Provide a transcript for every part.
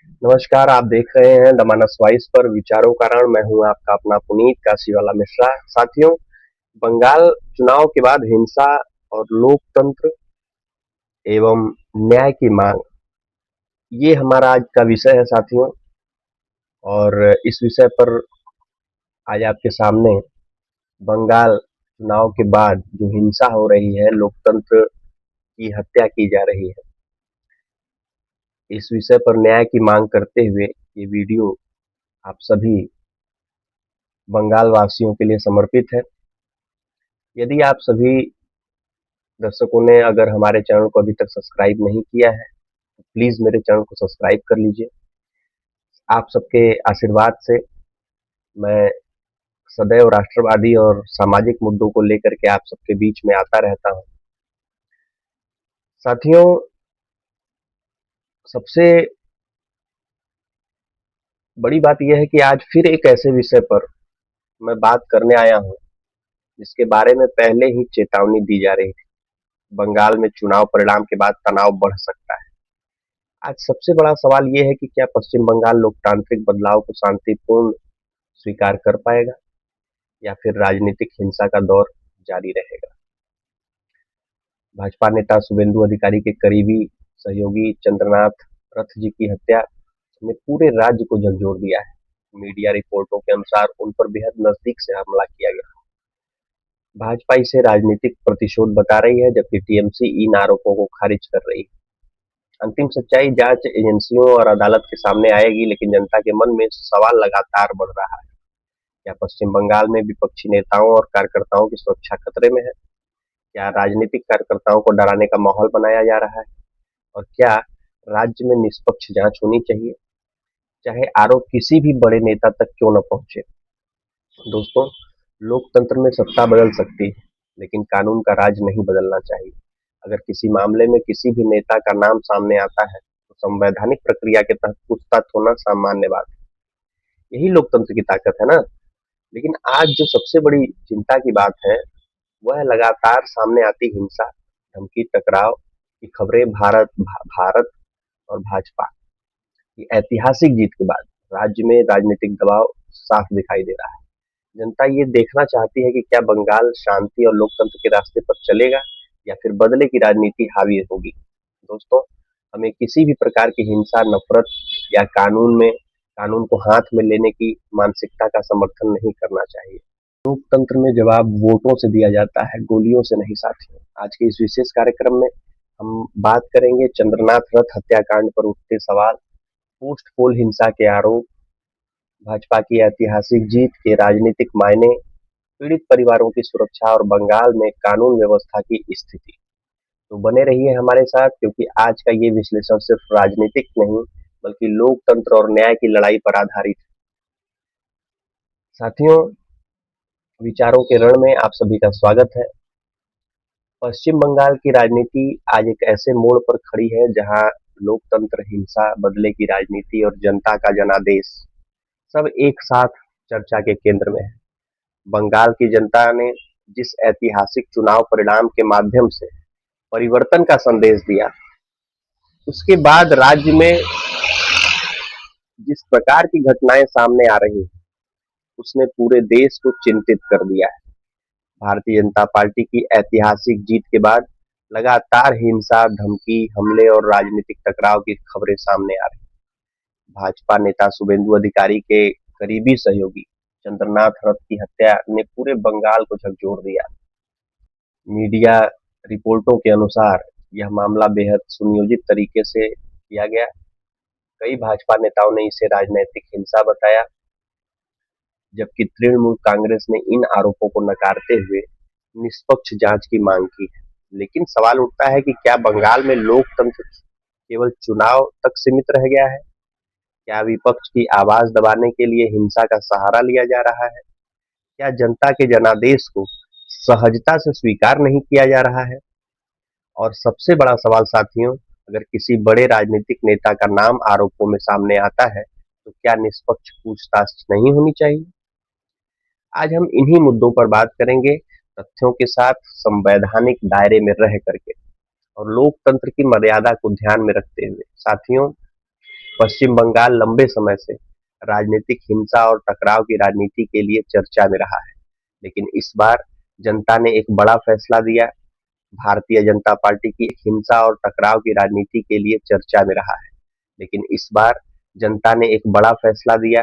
नमस्कार, आप देख रहे हैं द मानस वॉइस पर विचारों का रण। मैं हूं आपका अपना पुनीत काशीवाला मिश्रा। साथियों, बंगाल चुनाव के बाद हिंसा और लोकतंत्र एवं न्याय की मांग, ये हमारा आज का विषय है साथियों। और इस विषय पर आज आपके सामने बंगाल चुनाव के बाद जो हिंसा हो रही है, लोकतंत्र की हत्या की जा रही है, इस विषय पर न्याय की मांग करते हुए ये वीडियो आप सभी बंगाल वासियों के लिए समर्पित है। यदि आप सभी दर्शकों ने अगर हमारे चैनल को अभी तक सब्सक्राइब नहीं किया है तो प्लीज मेरे चैनल को सब्सक्राइब कर लीजिए। आप सबके आशीर्वाद से मैं सदैव राष्ट्रवादी और सामाजिक मुद्दों को लेकर के आप सबके बीच में आता रहता हूं। साथियों, सबसे बड़ी बात यह है कि आज फिर एक ऐसे विषय पर मैं बात करने आया हूं जिसके बारे में पहले ही चेतावनी दी जा रही थी। बंगाल में चुनाव परिणाम के बाद तनाव बढ़ सकता है। आज सबसे बड़ा सवाल यह है कि क्या पश्चिम बंगाल लोकतांत्रिक बदलाव को शांतिपूर्ण स्वीकार कर पाएगा या फिर राजनीतिक हिंसा का दौर जारी रहेगा। भाजपा नेता शुभेंदु अधिकारी के करीबी सहयोगी चंद्रनाथ रथ जी की हत्या ने पूरे राज्य को झकझोर दिया है। मीडिया रिपोर्टों के अनुसार उन पर बेहद नजदीक से हमला किया गया। भाजपा इसे राजनीतिक प्रतिशोध बता रही है, जबकि टीएमसी इन आरोपों को खारिज कर रही है। अंतिम सच्चाई जांच एजेंसियों और अदालत के सामने आएगी, लेकिन जनता के मन में सवाल लगातार बढ़ रहा है। क्या पश्चिम बंगाल में विपक्षी नेताओं और कार्यकर्ताओं की सुरक्षा खतरे में है? क्या राजनीतिक कार्यकर्ताओं को डराने का माहौल बनाया जा रहा है? और क्या राज्य में निष्पक्ष जांच होनी चाहिए, चाहे आरोप किसी भी बड़े नेता तक क्यों न पहुंचे? दोस्तों, लोकतंत्र में सत्ता बदल सकती है, लेकिन कानून का राज नहीं बदलना चाहिए। अगर किसी मामले में किसी भी नेता का नाम सामने आता है तो संवैधानिक प्रक्रिया के तहत पूछताछ होना सामान्य बात है। यही लोकतंत्र की ताकत है ना। लेकिन आज जो सबसे बड़ी चिंता की बात है वह है लगातार सामने आती हिंसा, धमकी, टकराव की खबरें। भारत और भाजपा की ऐतिहासिक जीत के बाद राज्य में राजनीतिक दबाव साफ दिखाई दे रहा है। जनता ये देखना चाहती है कि क्या बंगाल शांति और लोकतंत्र के रास्ते पर चलेगा या फिर बदले की राजनीति हावी होगी। दोस्तों, हमें किसी भी प्रकार की हिंसा, नफरत या कानून को हाथ में लेने की मानसिकता का समर्थन नहीं करना चाहिए। लोकतंत्र में जवाब वोटों से दिया जाता है, गोलियों से नहीं साथियों। आज के इस विशेष कार्यक्रम में हम बात करेंगे चंद्रनाथ रथ हत्याकांड पर उठते सवाल, पोस्ट पोल हिंसा के आरोप, भाजपा की ऐतिहासिक जीत के राजनीतिक मायने, पीड़ित परिवारों की सुरक्षा और बंगाल में कानून व्यवस्था की स्थिति। तो बने रहिए हमारे साथ, क्योंकि आज का ये विश्लेषण सिर्फ राजनीतिक नहीं बल्कि लोकतंत्र और न्याय की लड़ाई पर आधारित है। साथियों, विचारों के रण में आप सभी का स्वागत है। पश्चिम बंगाल की राजनीति आज एक ऐसे मोड़ पर खड़ी है जहां लोकतंत्र, हिंसा, बदले की राजनीति और जनता का जनादेश सब एक साथ चर्चा के केंद्र में है। बंगाल की जनता ने जिस ऐतिहासिक चुनाव परिणाम के माध्यम से परिवर्तन का संदेश दिया, उसके बाद राज्य में जिस प्रकार की घटनाएं सामने आ रही हैं, उसने पूरे देश को चिंतित कर दिया है। भारतीय जनता पार्टी की ऐतिहासिक जीत के बाद लगातार हिंसा, धमकी, हमले और राजनीतिक टकराव की खबरें सामने आ रही हैं। भाजपा नेता शुभेंदु अधिकारी के करीबी सहयोगी चंद्रनाथ रथ की हत्या ने पूरे बंगाल को झकझोर दिया। मीडिया रिपोर्टों के अनुसार यह मामला बेहद सुनियोजित तरीके से किया गया। कई भाजपा नेताओं ने इसे राजनीतिक हिंसा बताया, जबकि तृणमूल कांग्रेस ने इन आरोपों को नकारते हुए निष्पक्ष जांच की मांग की है। लेकिन सवाल उठता है कि क्या बंगाल में लोकतंत्र केवल चुनाव तक सीमित रह गया है? क्या विपक्ष की आवाज दबाने के लिए हिंसा का सहारा लिया जा रहा है? क्या जनता के जनादेश को सहजता से स्वीकार नहीं किया जा रहा है? और सबसे बड़ा सवाल साथियों, अगर किसी बड़े राजनीतिक नेता का नाम आरोपों में सामने आता है तो क्या निष्पक्ष पूछताछ नहीं होनी चाहिए? आज हम इन्हीं मुद्दों पर बात करेंगे, तथ्यों के साथ, संवैधानिक दायरे में रह करके और लोकतंत्र की मर्यादा को ध्यान में रखते हुए। साथियों, पश्चिम बंगाल लंबे समय से राजनीतिक हिंसा और टकराव की राजनीति के लिए चर्चा में रहा है, लेकिन इस बार जनता ने एक बड़ा फैसला दिया। भारतीय जनता पार्टी की हिंसा और टकराव की राजनीति के लिए चर्चा में रहा है, लेकिन इस बार जनता ने एक बड़ा फैसला दिया।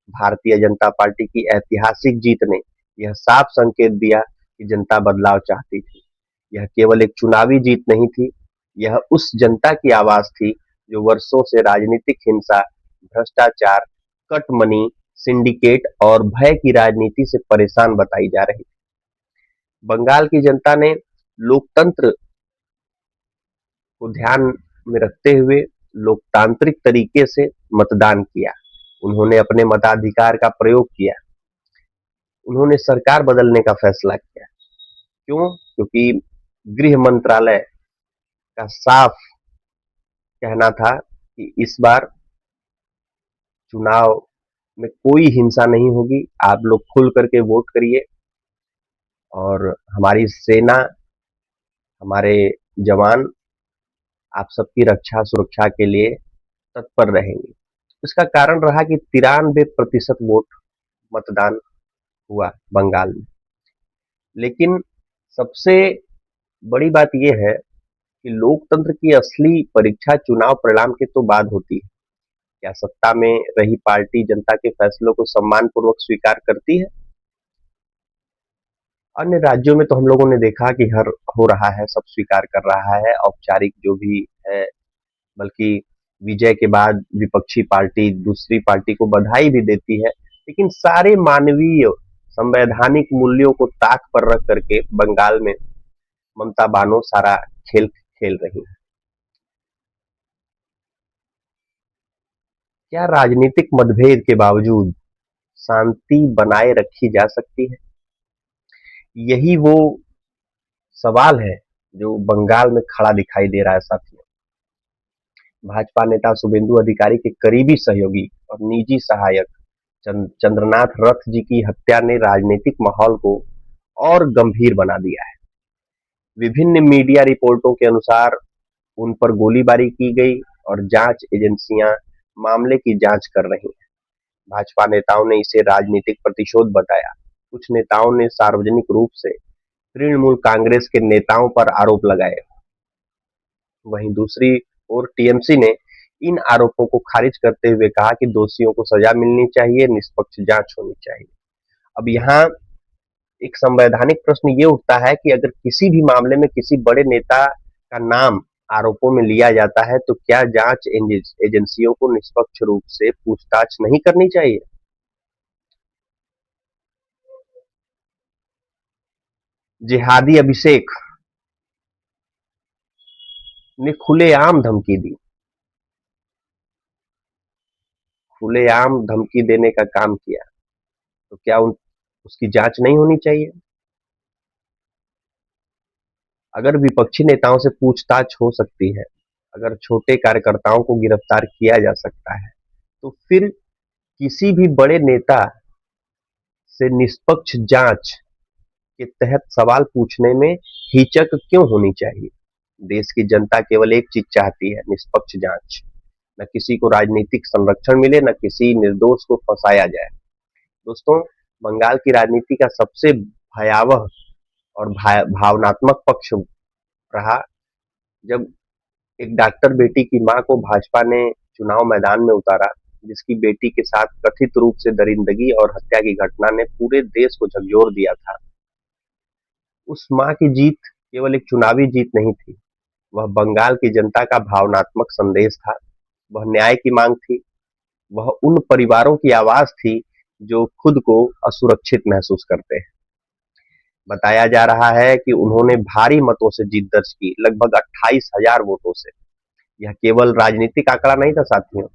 भारतीय जनता पार्टी की ऐतिहासिक जीत ने यह साफ संकेत दिया कि जनता बदलाव चाहती थी। यह केवल एक चुनावी जीत नहीं थी, यह उस जनता की आवाज थी जो वर्षों से राजनीतिक हिंसा, भ्रष्टाचार, कटमनी, सिंडिकेट और भय की राजनीति से परेशान बताई जा रही थी। बंगाल की जनता ने लोकतंत्र को ध्यान में रखते हुए लोकतांत्रिक तरीके से मतदान किया। उन्होंने अपने मताधिकार का प्रयोग किया। उन्होंने सरकार बदलने का फैसला किया। क्यों? क्योंकि गृह मंत्रालय का साफ कहना था कि इस बार चुनाव में कोई हिंसा नहीं होगी, आप लोग खुल करके वोट करिए और हमारी सेना, हमारे जवान आप सबकी रक्षा सुरक्षा के लिए तत्पर रहेंगे। इसका कारण रहा कि 93% वोट मतदान हुआ बंगाल में। लेकिन सबसे बड़ी बात यह है कि लोकतंत्र की असली परीक्षा चुनाव परिणाम के तो बाद होती है। क्या सत्ता में रही पार्टी जनता के फैसलों को सम्मान पूर्वक स्वीकार करती है? अन्य राज्यों में तो हम लोगों ने देखा कि हर हो रहा है, सब स्वीकार कर रहा है, औपचारिक जो भी है, बल्कि विजय के बाद विपक्षी पार्टी दूसरी पार्टी को बधाई भी देती है। लेकिन सारे मानवीय संवैधानिक मूल्यों को ताक पर रख करके बंगाल में ममता बानो सारा खेल खेल रही है। क्या राजनीतिक मतभेद के बावजूद शांति बनाए रखी जा सकती है? यही वो सवाल है जो बंगाल में खड़ा दिखाई दे रहा है साथियों। भाजपा नेता शुभेंदु अधिकारी के करीबी सहयोगी और निजी सहायक चंद्रनाथ रथ जी की हत्या ने राजनीतिक माहौल को और गंभीर बना दिया है। विभिन्न मीडिया रिपोर्टों के अनुसार उन पर गोलीबारी की गई और जांच एजेंसियां मामले की जांच कर रही हैं। भाजपा नेताओं ने इसे राजनीतिक प्रतिशोध बताया। कुछ नेताओं ने सार्वजनिक रूप से तृणमूल कांग्रेस के नेताओं पर आरोप लगाए। वहीं दूसरी ओर टीएमसी ने इन आरोपों को खारिज करते हुए कहा कि दोषियों को सजा मिलनी चाहिए, निष्पक्ष जांच होनी चाहिए। अब यहाँ एक संवैधानिक प्रश्न ये उठता है कि अगर किसी भी मामले में किसी बड़े नेता का नाम आरोपों में लिया जाता है तो क्या जांच एजेंसियों को निष्पक्ष रूप से पूछताछ नहीं करनी चाहिए? जिहादी अभिषेक ने खुलेआम धमकी दी। खुलेआम धमकी देने का काम किया तो क्या उसकी जांच नहीं होनी चाहिए? अगर विपक्षी नेताओं से पूछताछ हो सकती है, अगर छोटे कार्यकर्ताओं को गिरफ्तार किया जा सकता है, तो फिर किसी भी बड़े नेता से निष्पक्ष जांच के तहत सवाल पूछने में हिचक क्यों होनी चाहिए? देश की जनता केवल एक चीज चाहती है, निष्पक्ष जांच। न किसी को राजनीतिक संरक्षण मिले, न किसी निर्दोष को फंसाया जाए। दोस्तों, बंगाल की राजनीति का सबसे भयावह और भावनात्मक पक्ष रहा जब एक डॉक्टर बेटी की मां को भाजपा ने चुनाव मैदान में उतारा, जिसकी बेटी के साथ कथित रूप से दरिंदगी और हत्या की घटना ने पूरे देश को झकझोर दिया था। उस मां की जीत केवल एक चुनावी जीत नहीं थी, वह बंगाल की जनता का भावनात्मक संदेश था। वह न्याय की मांग थी, वह उन परिवारों की आवाज थी जो खुद को असुरक्षित महसूस करते हैं। बताया जा रहा है कि उन्होंने भारी मतों से जीत दर्ज की, लगभग 28,000 वोटों से। यह केवल राजनीतिक आंकड़ा नहीं था साथियों,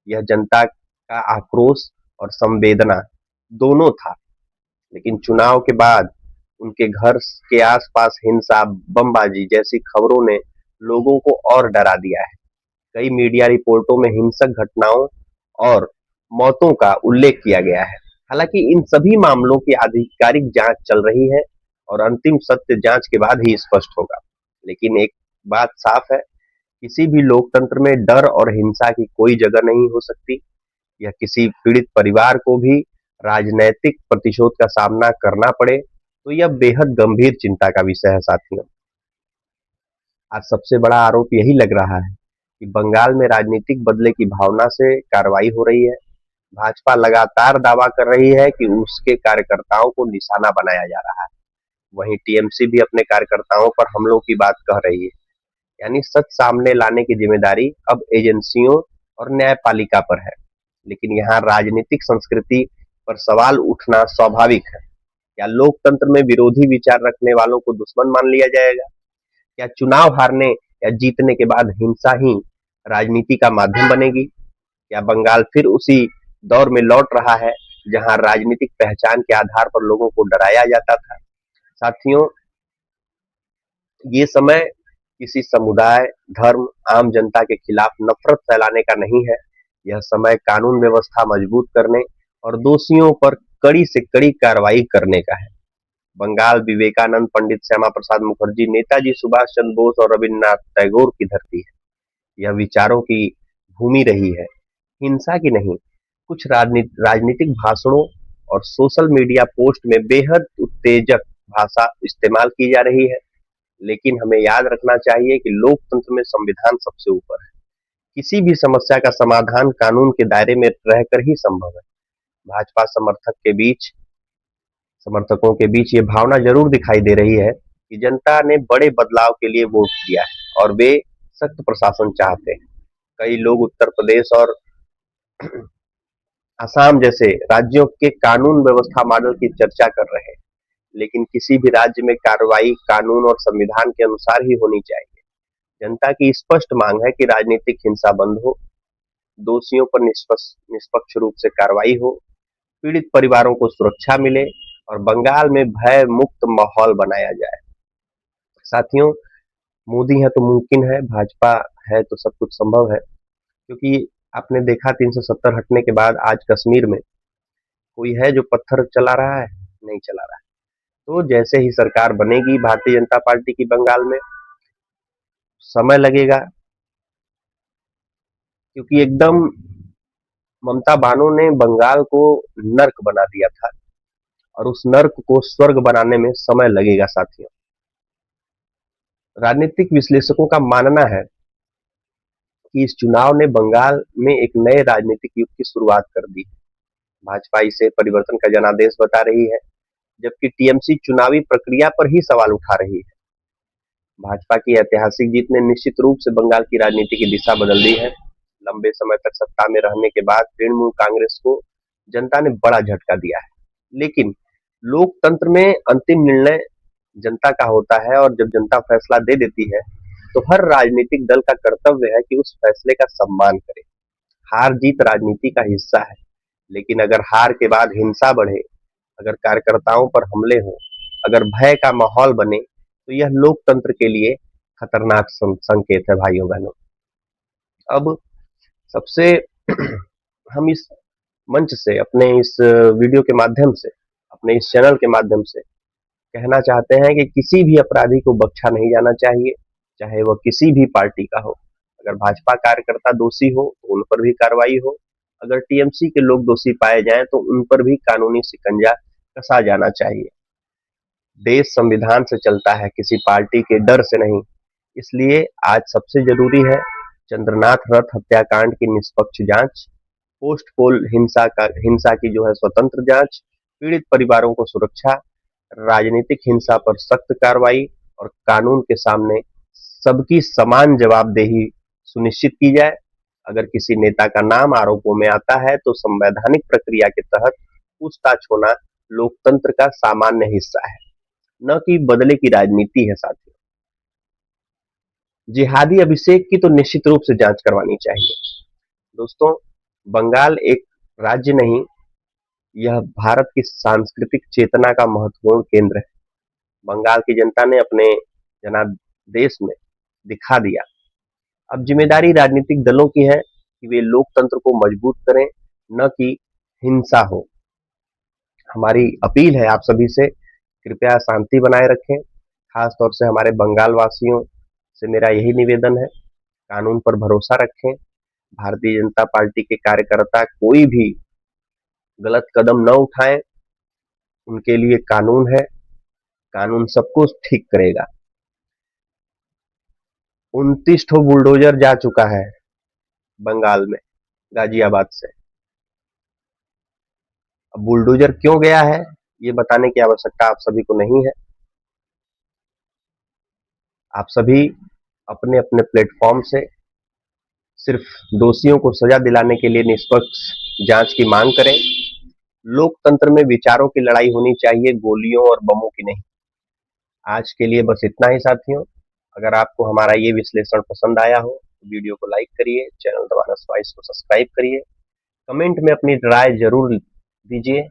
यह जनता का आक्रोश और संवेदना दोनों था। लेकिन चुनाव के बाद उनके घर के आसपास हिंसा, बमबाजी जैसी खबरों ने लोगों को और डरा दिया है। कई मीडिया रिपोर्टों में हिंसक घटनाओं और मौतों का उल्लेख किया गया है। हालांकि इन सभी मामलों की आधिकारिक जांच चल रही है और अंतिम सत्य जांच के बाद ही स्पष्ट होगा। लेकिन एक बात साफ है किसी भी लोकतंत्र में डर और हिंसा की कोई जगह नहीं हो सकती। या किसी पीड़ित परिवार को भी राजनैतिक प्रतिशोध का सामना करना पड़े तो यह बेहद गंभीर चिंता का विषय है साथियों। आज सबसे बड़ा आरोप यही लग रहा है कि बंगाल में राजनीतिक बदले की भावना से कार्रवाई हो रही है। भाजपा लगातार दावा कर रही है कि उसके कार्यकर्ताओं को निशाना बनाया जा रहा है। वहीं टीएमसी भी अपने कार्यकर्ताओं पर हमलों की बात कह रही है। यानी सच सामने लाने की जिम्मेदारी अब एजेंसियों और न्यायपालिका पर है। लेकिन यहाँ राजनीतिक संस्कृति पर सवाल उठना स्वाभाविक है। क्या लोकतंत्र में विरोधी विचार रखने वालों को दुश्मन मान लिया जाएगा? क्या चुनाव हारने या जीतने के बाद हिंसा ही राजनीति का माध्यम बनेगी? क्या बंगाल फिर उसी दौर में लौट रहा है जहां राजनीतिक पहचान के आधार पर लोगों को डराया जाता था? साथियों, ये समय किसी समुदाय, धर्म, आम जनता के खिलाफ नफरत फैलाने का नहीं है। यह समय कानून व्यवस्था मजबूत करने और दोषियों पर कड़ी से कड़ी कार्रवाई करने का है। बंगाल विवेकानंद, पंडित श्यामा प्रसाद मुखर्जी, नेताजी सुभाष चंद्र बोस और रविन्द्रनाथ टैगोर की धरती है। यह विचारों की भूमि रही है, हिंसा की नहीं। कुछ राजनीतिक भाषणों और सोशल मीडिया पोस्ट में बेहद उत्तेजक भाषा इस्तेमाल की जा रही है। लेकिन हमें याद रखना चाहिए कि लोकतंत्र में संविधान सबसे ऊपर है। किसी भी समस्या का समाधान कानून के दायरे में रहकर ही संभव है। भाजपा समर्थकों के बीच ये भावना जरूर दिखाई दे रही है कि जनता ने बड़े बदलाव के लिए वोट दिया है और वे सख्त प्रशासन चाहते हैं। कई लोग उत्तर प्रदेश और असम जैसे राज्यों के कानून व्यवस्था मॉडल की चर्चा कर रहे हैं। लेकिन किसी भी राज्य में कार्रवाई कानून और संविधान के अनुसार ही होनी चाहिए। जनता की स्पष्ट मांग है कि राजनीतिक हिंसा बंद हो, दोषियों पर निष्पक्ष रूप से कार्रवाई हो, पीड़ित परिवारों को सुरक्षा मिले और बंगाल में भय मुक्त माहौल बनाया जाए। साथियों, मोदी है तो मुमकिन है, भाजपा है तो सब कुछ संभव है। क्योंकि आपने देखा 370 हटने के बाद आज कश्मीर में कोई है जो पत्थर चला रहा है? नहीं चला रहा है। तो जैसे ही सरकार बनेगी भारतीय जनता पार्टी की बंगाल में, समय लगेगा, क्योंकि एकदम ममता बानो ने बंगाल को नर्क बना दिया था और उस नर्क को स्वर्ग बनाने में समय लगेगा साथियों। राजनीतिक विश्लेषकों का मानना है कि इस चुनाव ने बंगाल में एक नए राजनीतिक युग की शुरुआत कर दी। भाजपा इसे परिवर्तन का जनादेश बता रही है, जबकि टीएमसी चुनावी प्रक्रिया पर ही सवाल उठा रही है। भाजपा की ऐतिहासिक जीत ने निश्चित रूप से बंगाल की राजनीति की दिशा बदल दी है। लंबे समय तक सत्ता में रहने के बाद तृणमूल कांग्रेस को जनता ने बड़ा झटका दिया है। लेकिन लोकतंत्र में अंतिम निर्णय जनता का होता है और जब जनता फैसला दे देती है तो हर राजनीतिक दल का कर्तव्य है कि उस फैसले का सम्मान करे। हार जीत राजनीति का हिस्सा है, लेकिन अगर हार के बाद हिंसा बढ़े, अगर कार्यकर्ताओं पर हमले हों, अगर भय का माहौल बने तो यह लोकतंत्र के लिए खतरनाक संकेत है भाइयों बहनों। अब सबसे हम इस मंच से, अपने इस वीडियो के माध्यम से, अपने इस चैनल के माध्यम से कहना चाहते हैं कि किसी भी अपराधी को बख्शा नहीं जाना चाहिए, चाहे वह किसी भी पार्टी का हो। अगर भाजपा कार्यकर्ता दोषी हो तो उन पर भी कार्रवाई हो, अगर टीएमसी के लोग दोषी पाए जाएं तो उन पर भी कानूनी शिकंजा कसा जाना चाहिए। देश संविधान से चलता है, किसी पार्टी के डर से नहीं। इसलिए आज सबसे जरूरी है चंद्रनाथ रथ हत्याकांड की निष्पक्ष जांच, पोस्ट पोल हिंसा की जो है स्वतंत्र जांच, पीड़ित परिवारों को सुरक्षा, राजनीतिक हिंसा पर सख्त कार्रवाई और कानून के सामने सबकी समान जवाबदेही सुनिश्चित की जाए। अगर किसी नेता का नाम आरोपों में आता है तो संवैधानिक प्रक्रिया के तहत पूछताछ होना लोकतंत्र का सामान्य हिस्सा है, न कि बदले की राजनीति है साथियों। जिहादी अभिषेक की तो निश्चित रूप से जांच करवानी चाहिए। दोस्तों, बंगाल एक राज्य नहीं, यह भारत की सांस्कृतिक चेतना का महत्वपूर्ण केंद्र है। बंगाल की जनता ने अपने जनादेश में दिखा दिया। अब जिम्मेदारी राजनीतिक दलों की है कि वे लोकतंत्र को मजबूत करें, न कि हिंसा हो। हमारी अपील है आप सभी से, कृपया शांति बनाए रखें। खास तौर से हमारे बंगाल वासियों से मेरा यही निवेदन है। कानून पर भरोसा रखें। भारतीय जनता पार्टी के कार्यकर्ता कोई भी गलत कदम न उठाएं, उनके लिए कानून है, कानून सब कुछ ठीक करेगा। 29 ठो बुलडोजर जा चुका है बंगाल में, गाजियाबाद से। अब बुलडोजर क्यों गया है ये बताने की आवश्यकता आप सभी को नहीं है। आप सभी अपने अपने प्लेटफॉर्म से सिर्फ दोषियों को सजा दिलाने के लिए निष्पक्ष जांच की मांग करें। लोकतंत्र में विचारों की लड़ाई होनी चाहिए, गोलियों और बमों की नहीं। आज के लिए बस इतना ही साथियों। अगर आपको हमारा ये विश्लेषण पसंद आया हो तो वीडियो को लाइक करिए, चैनल दबाना स्वाइस को सब्सक्राइब करिए, कमेंट में अपनी राय जरूर दीजिए।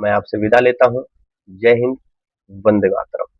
मैं आपसे विदा लेता हूं। जय हिंद, वंदे मातरम।